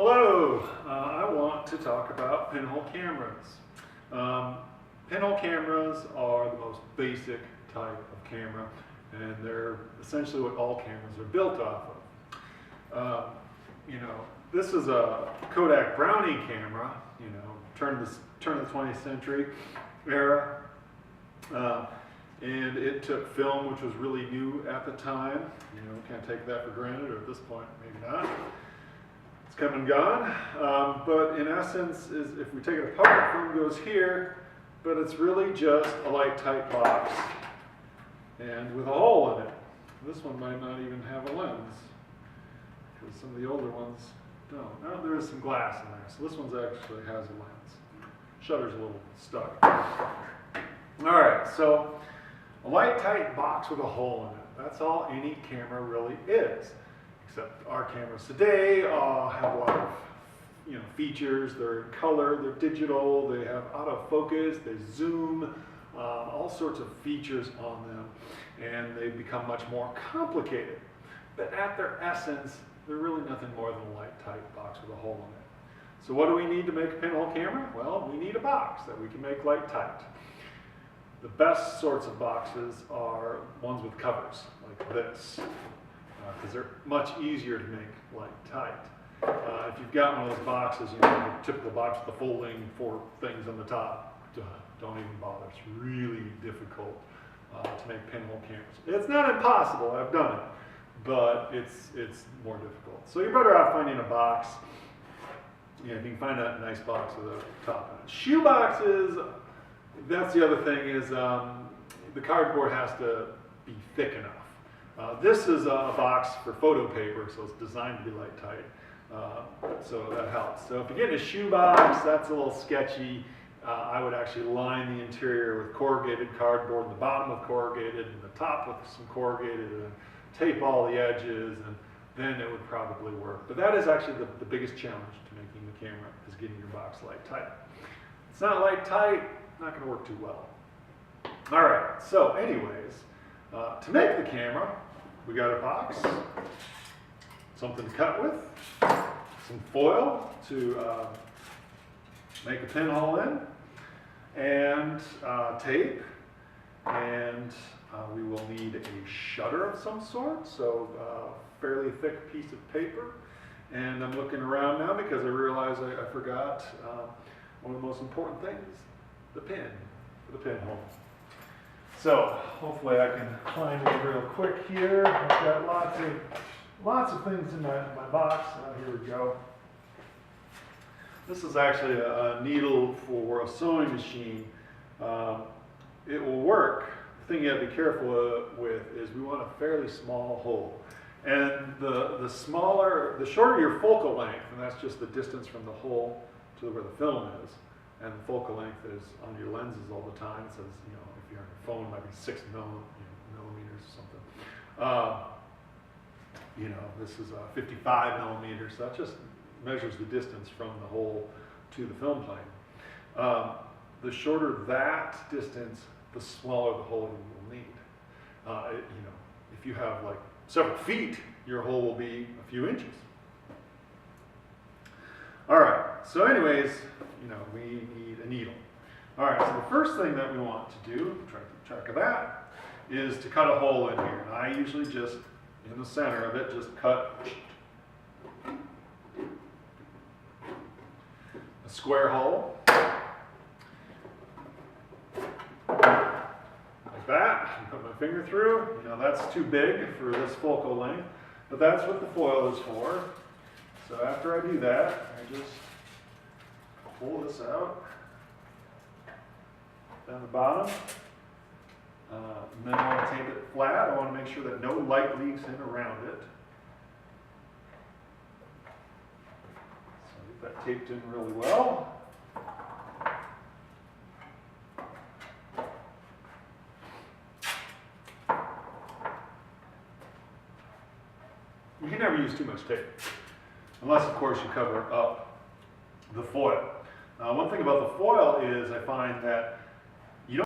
Hello, I want to talk about pinhole cameras. Pinhole cameras are the most basic type of camera, and they're essentially what all cameras are built off of. This is a Kodak Brownie camera, turn of the 20th century era. And it took film, which was really new at the time. Can't take that for granted, or at this point, maybe not. It's come and gone, but in essence, if we take it apart, film goes here, but it's really just a light tight box, and with a hole in it. This one might not even have a lens, because some of the older ones don't. Now there is some glass in there, so this one actually has a lens. Shutter's a little stuck. All right, so a light tight box with a hole in it. That's all any camera really is. Except our cameras today have a lot of features. They're in color, they're digital, they have autofocus, they zoom, all sorts of features on them, and they become much more complicated. But at their essence, they're really nothing more than a light tight box with a hole in it. So what do we need to make a pinhole camera? Well, we need a box that we can make light tight. The best sorts of boxes are ones with covers, like this. Because they're much easier to make light tight. If you've got one of those boxes, the typical box with the folding 4 things on the top, don't even bother. It's really difficult to make pinhole cameras. It's not impossible, I've done it, but it's more difficult. So you're better off finding a box. You can find a nice box with a top on it. Shoe boxes, that's the other thing, is the cardboard has to be thick enough. This is a box for photo paper, so it's designed to be light tight, so that helps. So if you get a shoe box, that's a little sketchy. I would actually line the interior with corrugated cardboard, the bottom with corrugated, and the top with some corrugated, and tape all the edges, and then it would probably work. But that is actually the biggest challenge to making the camera, is getting your box light tight. It's not light tight, not going to work too well. All right, so anyways, to make the camera, we got a box, something to cut with, some foil to make a pinhole in, and tape, and we will need a shutter of some sort, so a fairly thick piece of paper. And I'm looking around now because I realize I forgot one of the most important things, the pin for the pinhole. So hopefully I can find it real quick here. I've got lots of things in my box. Here we go. This is actually a needle for a sewing machine. It will work. The thing you have to be careful with is we want a fairly small hole. And the shorter your focal length, and that's just the distance from the hole to where the film is, and the focal length is on your lenses all the time. It says, if you're on your phone, it might be 6 millimeters or something. This is 55 millimeters. So that just measures the distance from the hole to the film plane. The shorter that distance, the smaller the hole you will need. If you have like several feet, your hole will be a few inches. All right, so anyways, we need a needle. All right, so the first thing that we want to do, try to keep track of that, is to cut a hole in here. And I usually just, in the center of it, just cut a square hole. Like that. I put my finger through. That's too big for this focal length, but that's what the foil is for. So after I do that, I just pull this out down the bottom. And then I want to tape it flat. I want to make sure that no light leaks in around it. So get that taped in really well. You can never use too much tape, unless of course you cover up the foil. One thing about the foil is I find that